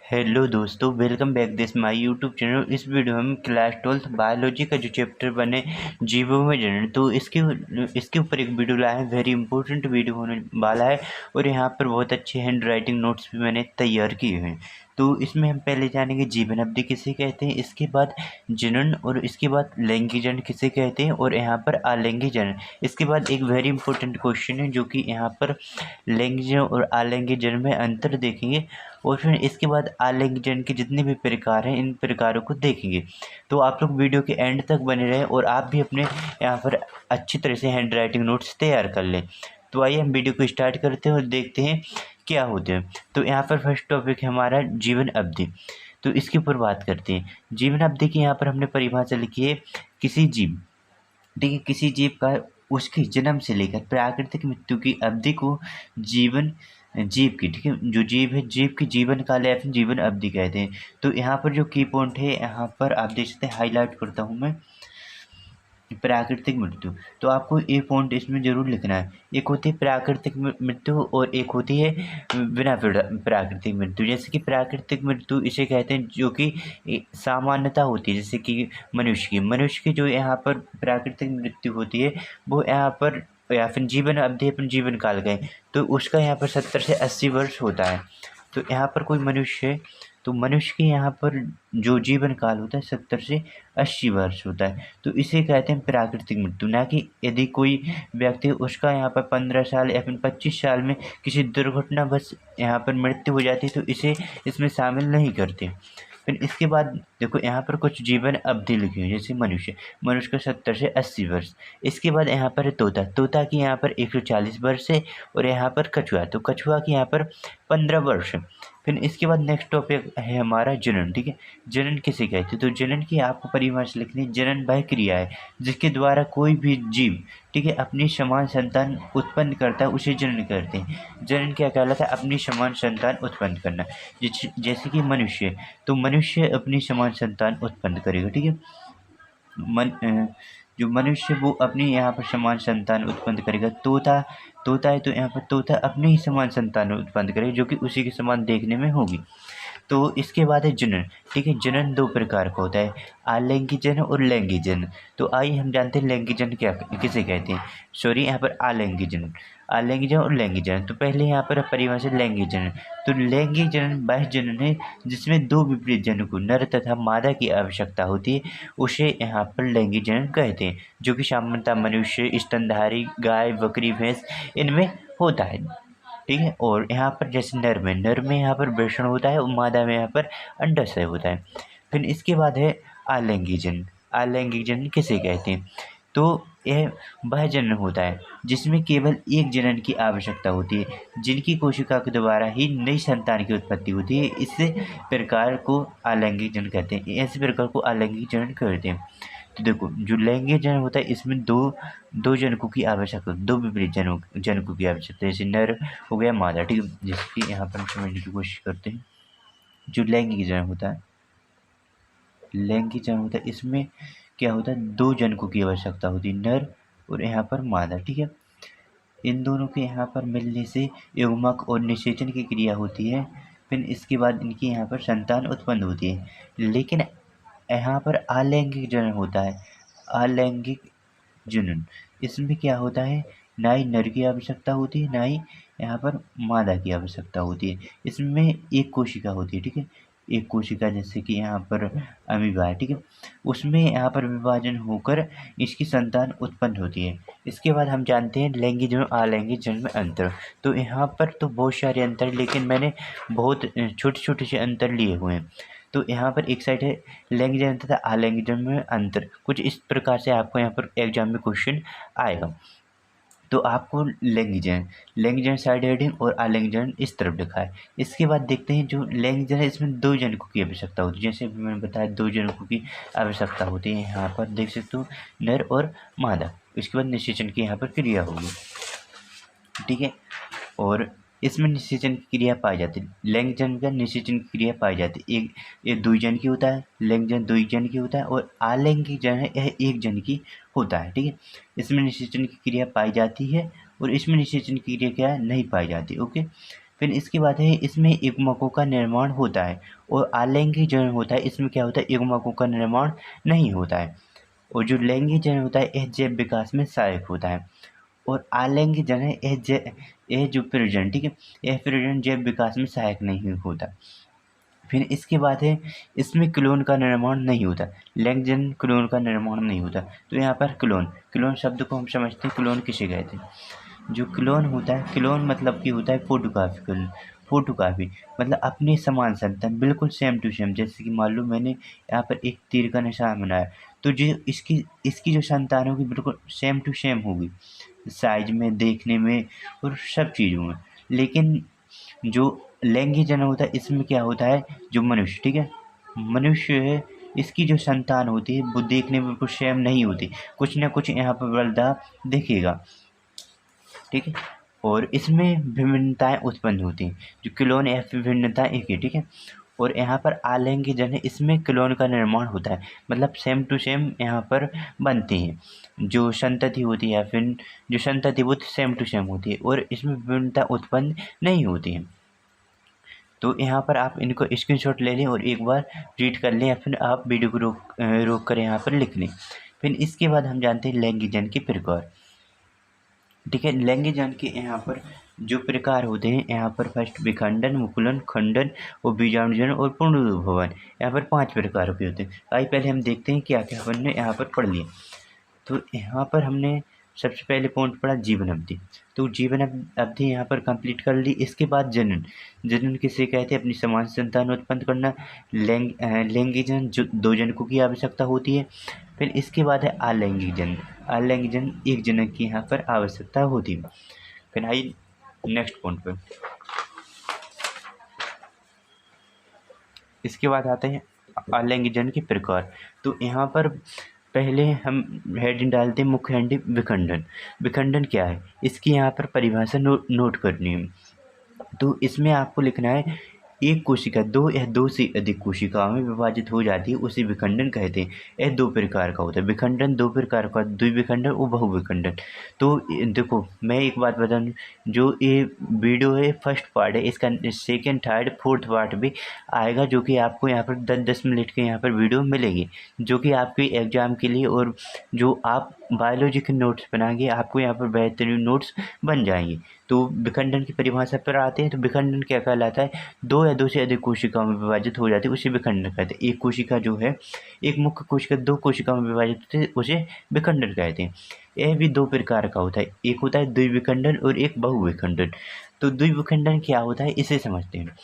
Hello दोस्तों, welcome back this my YouTube channel. इस video में हम क्लास 12th बायोलॉजी का जो चैप्टर बने जीवों में जनन, तो इसके ऊपर एक वीडियो लाया है। वेरी इंपॉर्टेंट वीडियो होने वाला है और यहाँ पर बहुत अच्छे हैंड राइटिंग नोट्स भी मैंने तैयार किए हैं। तो इसमें हम पहले जानेंगे जीवन अवधि किसे कहते हैं, इसके बाद जनन और इसके बाद लैंगिक जनन किसे कहते हैं और यहाँ पर अलैंगिक जनन। इसके बाद एक वेरी इंपॉर्टेंट क्वेश्चन है जो कि यहाँ पर लैंगिक जनन और अलैंगिक जनन में अंतर देखेंगे और फिर इसके बाद अलैंगिक जनन के जितने भी प्रकार हैं इन प्रकारों को देखेंगे। तो आप लोग वीडियो के एंड तक बने रहें और आप भी अपने यहाँ पर अच्छी तरह से हैंड राइटिंग नोट्स तैयार कर लें। तो आइए हम वीडियो को स्टार्ट करते हैं और देखते हैं क्या होते हैं। तो यहाँ पर फर्स्ट टॉपिक है हमारा जीवन अवधि। तो इसके ऊपर बात करते हैं। जीवन अवधि की यहाँ पर हमने परिभाषा लिखी है, किसी जीव, ठीक है, किसी जीव का उसके जन्म से लेकर प्राकृतिक मृत्यु की अवधि को जीव की, ठीक है, जो जीव है जीव की जीवन काल या फिर जीवन अवधि कहते हैं। तो यहाँ पर जो की पॉइंट है यहाँ पर आप देख सकते हैं, हाईलाइट करता हूँ मैं, प्राकृतिक मृत्यु। तो आपको एक पॉइंट इसमें जरूर लिखना है। एक होती है प्राकृतिक मृत्यु और एक होती है बिना प्राकृतिक मृत्यु। जैसे कि प्राकृतिक मृत्यु इसे कहते हैं जो कि सामान्यता होती है, जैसे कि मनुष्य की जो यहाँ पर प्राकृतिक मृत्यु होती है वो यहाँ पर, या फिर जीवन अवधि अपन जीवन काल गए तो उसका यहाँ पर 70 से 80 वर्ष होता है। तो यहाँ पर कोई मनुष्य है तो मनुष्य के यहाँ पर जो जीवन काल होता है 70 से 80 वर्ष होता है। तो इसे कहते हैं प्राकृतिक मृत्यु। ना कि यदि कोई व्यक्ति उसका यहाँ पर 15 साल या फिर 25 साल में किसी दुर्घटनावश यहाँ पर मृत्यु हो जाती है तो इसे इसमें शामिल नहीं करते। फिर इसके बाद देखो यहाँ पर कुछ जीवन अवधि लिखी हुई है, जैसे मनुष्य का 70 से 80 वर्ष। इसके बाद यहाँ पर है तोता की यहाँ पर 140 वर्ष है और यहाँ पर कछुआ, तो कछुआ की यहाँ पर 15 वर्ष है। फिर इसके बाद नेक्स्ट टॉपिक है हमारा जनन, ठीक है। जनन किसे कहते हैं, तो जनन की आपको परिभाषा लिखनी है। जनन वह क्रिया है जिसके द्वारा कोई भी जीव, ठीक है, अपनी समान संतान उत्पन्न करता है, उसे जनन कहते हैं। जनन क्या कहलाता है, अपनी समान संतान उत्पन्न करना। जैसे कि मनुष्य, तो मनुष्य अपनी समान संतान उत्पन्न करेगा, ठीक है। जो मनुष्य वो अपनी यहाँ पर समान संतान उत्पन्न करेगा। तोता है तो यहाँ पर तोता अपने ही समान संतान उत्पन्न करेगा जो कि उसी के समान देखने में होगी। तो इसके बाद है जनन, ठीक है। जनन दो प्रकार का होता है, अलैंगिक जनन और लैंगिक जनन। तो आइए हम जानते हैं लैंगिक जनन क्या किसे कहते हैं, सॉरी यहाँ पर अलैंगिक जनन और लैंगिक जनन। तो पहले यहाँ पर परिभाषा लैंगिक जनन। तो लैंगिक जनन वह जनन है जिसमें दो विपरीत जनकों नर तथा मादा की आवश्यकता होती है, उसे यहाँ पर लैंगिक जनन कहते हैं, जो कि सामान्यतः मनुष्य, स्तनधारी गाय, बकरी, भैंस इनमें होता है, ठीक है। और यहाँ पर जैसे नर में यहाँ पर वृषण होता है और मादा में यहाँ पर अंडाशय होता है। फिर इसके बाद है अलैंगिक जनन किसे कहते हैं, तो यह वह जनन होता है जिसमें केवल एक जनन की आवश्यकता होती है, जिनकी कोशिका के द्वारा ही नई संतान की उत्पत्ति होती है। इस प्रकार को अलैंगिक जनन कहते हैं, ऐसे प्रकार को अलैंगिक जनन कहते हैं। तो देखो जो लैंगिक जनन होता है इसमें दो जनकों की आवश्यकता, दो विपरीत जनकों की आवश्यकता, जैसे नर हो गया मादा, ठीक है। जैसे कि यहाँ पर हम समझने की कोशिश करते हैं। जो लैंगिक जनन होता है इसमें क्या होता है, दो जनकों की आवश्यकता होती है, नर और यहाँ पर मादा, ठीक है। इन दोनों के यहाँ पर मिलने से युग्मक और निषेचन की क्रिया होती है। फिर इसके बाद इनकी यहाँ पर संतान उत्पन्न होती है। लेकिन यहाँ पर अलैंगिक जनन होता है, अलैंगिक जनन इसमें क्या होता है, ना ही नर की आवश्यकता होती है ना ही यहाँ पर मादा की आवश्यकता होती है। इसमें एक कोशिका होती है, ठीक है, एक कोशिका, जैसे कि यहाँ पर अमीबा है, ठीक है, उसमें यहाँ पर विभाजन होकर इसकी संतान उत्पन्न होती है। इसके बाद हम जानते हैं लैंगिक जनन और अलैंगिक जनन में अंतर। तो यहाँ पर तो बहुत सारे अंतर, लेकिन मैंने बहुत छोटे छोटे से अंतर लिए हुए हैं। तो यहाँ पर एक साइड है लैंगिक जनन तथा अलैंगिक जनन में अंतर। कुछ इस प्रकार से आपको यहाँ पर एग्जाम में क्वेश्चन आएगा। तो आपको लैंगिक जनन साइड हेडिंग और अलैंगिक जनन इस तरफ लिखा है। इसके बाद देखते हैं जो लैंगिक जनन है इसमें दो जनकों की आवश्यकता होती है, जैसे मैंने बताया दो जनकों की आवश्यकता होती है। यहाँ पर देख सकते हो नर और मादा। इसके बाद निषेचन की यहाँ पर क्रिया होगी, ठीक है। और इसमें निषेचन की क्रिया पाई जाती है, लैंगिक जनन का निषेचन की क्रिया पाई जाती है। एक द्विजन की होता है, लैंगिक जनन द्विजन की होता है और अलैंगिक जनन है यह एक जन की होता है, ठीक है। इसमें निषेचन की क्रिया पाई जाती है और इसमें निषेचन की क्रिया क्या नहीं पाई जाती, ओके। फिर इसके बाद है इसमें युग्मकों का निर्माण होता है, और अलैंगिक जनन होता है इसमें क्या होता है, युग्मकों का निर्माण नहीं होता है। और जो लैंगिक जनन होता है यह जैव विकास में सहायक होता है, और अलैंगिक जनन यह जो प्रजनन, ठीक है, यह प्रजनन जैव विकास में सहायक नहीं होता। फिर इसके बाद है इसमें क्लोन का निर्माण नहीं होता, लैंगिक जनन क्लोन का निर्माण नहीं होता। तो यहाँ पर क्लोन शब्द को हम समझते हैं क्लोन किसे कहते हैं। जो क्लोन होता है, क्लोन मतलब कि होता है फोटोकॉपी। फोटोकॉपी मतलब अपने समान संतान, बिल्कुल सेम टू सेम। जैसे कि मान लो मैंने यहाँ पर एक तीर का निशान बनाया, तो जो इसकी जो संतान होगी बिल्कुल सेम टू सेम होगी, साइज में, देखने में और सब चीज़ों में। लेकिन जो लैंगिक जनन होता है इसमें क्या होता है, जो मनुष्य, ठीक है, मनुष्य है, इसकी जो संतान होती है वो देखने में बिल्कुल सेम नहीं होती, कुछ ना कुछ यहाँ पर बदलाव दिखेगा, ठीक है। और इसमें विभिन्नताएं उत्पन्न होती हैं, जो क्लोन या विभिन्नता एक ही, ठीक है। और यहाँ पर अलैंगिक जनन इसमें क्लोन का निर्माण होता है, मतलब सेम टू सेम यहाँ पर बनती हैं जो संतति होती है, या फिर जो संतति वो सेम टू सेम होती है, और इसमें विभिन्नता उत्पन्न नहीं होती है। तो यहाँ पर आप इनको स्क्रीनशॉट ले लें और एक बार रीड कर लें, या फिर आप वीडियो को रोक कर यहाँ पर लिख लें। फिर इसके बाद हम जानते हैं लैंगिक जनन के प्रकार, ठीक है। लैंगिक जनन के यहाँ पर जो प्रकार होते हैं, यहाँ पर फर्स्ट विखंडन, मुकुलन, खंडन और बीजाणुजनन और पुनरुद्भवन, यहाँ पर 5 प्रकार के होते हैं। आइए पहले हम देखते हैं क्या क्या हमने यहाँ पर पढ़ लिया। तो यहाँ पर हमने सबसे पहले पॉइंट पढ़ा जीवन अवधि। तो जीवन अवधि यहाँ पर कंप्लीट कर ली। इसके बाद जनन किसे कहते हैं, अपनी समान संतान उत्पन्न करना। लैंगिक जनन जो 2 जनकों की आवश्यकता होती है। फिर इसके बाद है अलैंगिक जनन, एक जनक की यहाँ पर आवश्यकता होती है। फिर आइए नेक्स्ट पॉइंट पर। इसके बाद आते हैं अलैंगिक जनन के प्रकार। तो यहाँ पर पहले हम हेडिंग डालते हैं मुखखंडी विखंडन। विखंडन क्या है, इसकी यहाँ पर परिभाषा नोट करनी है। तो इसमें आपको लिखना है एक कोशिका 2 या 2 से अधिक कोशिकाओं में विभाजित हो जाती है, उसे विखंडन कहते हैं। यह 2 प्रकार का होता है। विखंडन 2 प्रकार का, द्विविखंडन और बहुविखंडन। तो देखो मैं एक बात बता दूँ, जो ये वीडियो है फर्स्ट पार्ट है, इसका सेकेंड, थर्ड, फोर्थ पार्ट भी आएगा, जो कि आपको यहाँ पर 10-10 मिनट के यहाँ पर वीडियो मिलेगी, जो कि आपके एग्ज़ाम के लिए, और जो आप बायोलॉजी के नोट्स बनाएंगे आपको यहाँ पर बेहतरीन नोट्स बन जाएंगे। तो विखंडन की परिभाषा पर आते हैं। तो विखंडन क्या कहलाता है, 2 या 2 से अधिक कोशिकाओं में विभाजित हो जाती है, उसे विखंडन कहते हैं। एक कोशिका जो है, एक मुख्य कोशिका 2 कोशिकाओं में विभाजित होती है, उसे विखंडन कहते हैं। यह भी 2 प्रकार का होता है, एक होता है द्विविखंडन और एक बहुविखंडन। तो द्विविखंडन क्या होता है इसे समझते हैं।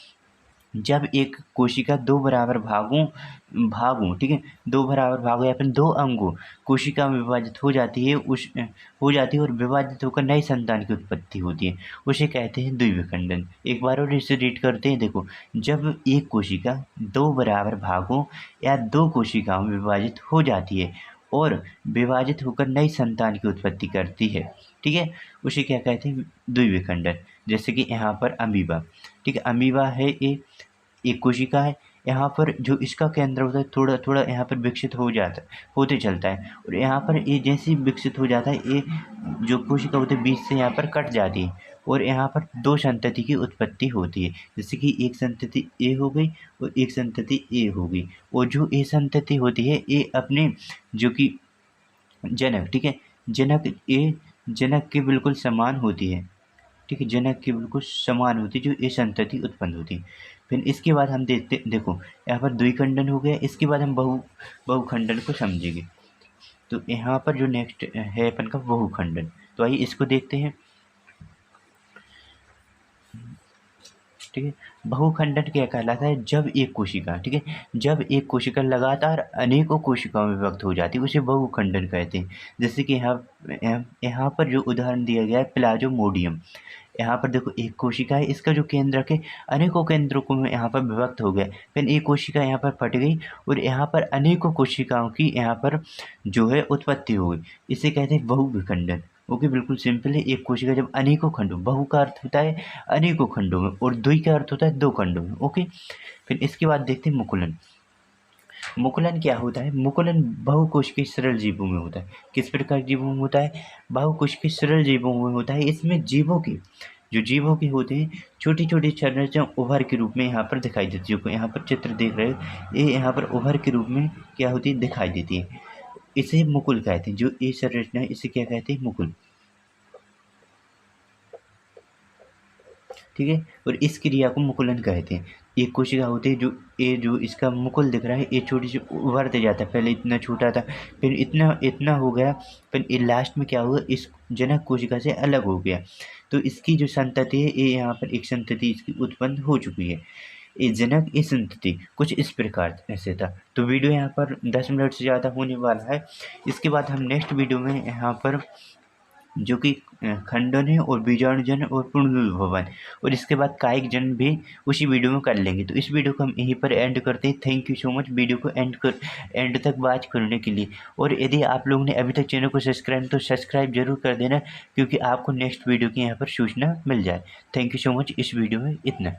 जब एक कोशिका 2 बराबर भागों, ठीक है, 2 बराबर भागों या फिर 2 अंगों कोशिका में विभाजित हो जाती है, और विभाजित होकर नई संतान की उत्पत्ति होती है, उसे कहते हैं द्विविखंडन। एक बार और इसे रीड करते हैं। देखो, जब एक कोशिका 2 बराबर भागों या 2 कोशिकाओं में विभाजित हो जाती है और विभाजित होकर नई संतान की उत्पत्ति करती है, ठीक है, उसे क्या कहते हैं, द्विविखंडन। जैसे कि यहाँ पर अमीबा, ठीक है, अमीबा है एक कोशिका है। यहाँ पर जो इसका केंद्र होता है थोड़ा थोड़ा यहाँ पर विकसित होते चलता है, और यहाँ पर ये जैसे ही विकसित हो जाता है, ये जो कोशिका होती है बीच से यहाँ पर कट जाती है, और यहाँ पर 2 संतति की उत्पत्ति होती है। जैसे कि एक संतति ए हो गई और एक संतति ए हो गई, और जो ए संतति होती है ये अपने जो कि जनक, ठीक है, जनक के बिल्कुल समान होती है, ठीक है, जनक के बिल्कुल समान होती है, जो ये संतति उत्पन्न होती है। फिर इसके बाद हम देखो यहाँ पर द्विखंडन हो गया। इसके बाद हम बहुखंडन को समझेंगे। तो यहाँ पर जो नेक्स्ट है अपन का बहुखंडन, तो आइए इसको देखते हैं, ठीक है। बहुखंडन क्या कहलाता है, जब एक कोशिका, ठीक है, जब एक कोशिका लगातार अनेकों कोशिकाओं में विभक्त हो जाती है, उसे बहुखंडन कहते हैं। जैसे कि यहाँ पर जो उदाहरण दिया गया है प्लाज्मोडियम। यहाँ पर देखो एक कोशिका है, इसका जो केंद्र है अनेकों केंद्रों को में यहाँ पर विभक्त हो गया, फिर एक कोशिका यहाँ पर फट गई और यहाँ पर अनेकों कोशिकाओं की यहाँ पर जो है उत्पत्ति हो गई, इसे कहते हैं बहुविखंडन। ओके, बिल्कुल सिंपल है। एक कोशिका जब अनेकों खंडों, बहु का अर्थ होता है अनेकों खंडों में, और द्वि का अर्थ होता है 2 खंडों में। ओके, फिर इसके बाद देखते हैं मुकुलन। मुकुलन क्या होता है, मुकुलन बहुकोशिकीय सरल जीवों में होता है। किस प्रकार के जीवों में होता है, बहुकोशिकीय सरल जीवों में होता है। इसमें जीवों की जो जीवों के होते हैं छोटी छोटी संरचना उभर के रूप में यहाँ पर दिखाई देती है। जो यहाँ पर चित्र देख रहे हो ये यहाँ पर उभर के रूप में क्या होती है दिखाई देती है। इसे मुकुल कहते हैं। जो ये संरचना है इसे क्या कहते हैं मुकुल। ठीक है, और इस क्रिया को मुकुलन कहते हैं। एक कोशिका होती है जो ये जो इसका मुकुल दिख रहा है ये छोटी सी उभरते जाता है। पहले इतना छोटा था फिर इतना इतना हो गया फिर ये लास्ट में क्या हुआ इस जनक कोशिका से अलग हो गया। तो इसकी जो संतति है ये यहाँ पर एक संतति इसकी उत्पन्न हो चुकी है। ये जनक ये संतति कुछ इस प्रकार ऐसे था। तो वीडियो यहाँ पर 10 मिनट से ज़्यादा होने वाला है। इसके बाद हम नेक्स्ट वीडियो में यहाँ पर जो कि खंडन है और बीजाणु जन और पुनरुद्भवन और इसके बाद कायिक जन भी उसी वीडियो में कर लेंगे। तो इस वीडियो को हम यहीं पर एंड करते हैं। Thank you so much video को एंड तक वॉच करने के लिए। और यदि आप लोगों ने अभी तक चैनल को सब्सक्राइब तो सब्सक्राइब जरूर कर देना क्योंकि आपको नेक्स्ट वीडियो की यहाँ पर सूचना मिल जाए। Thank you so much. इस वीडियो में इतना।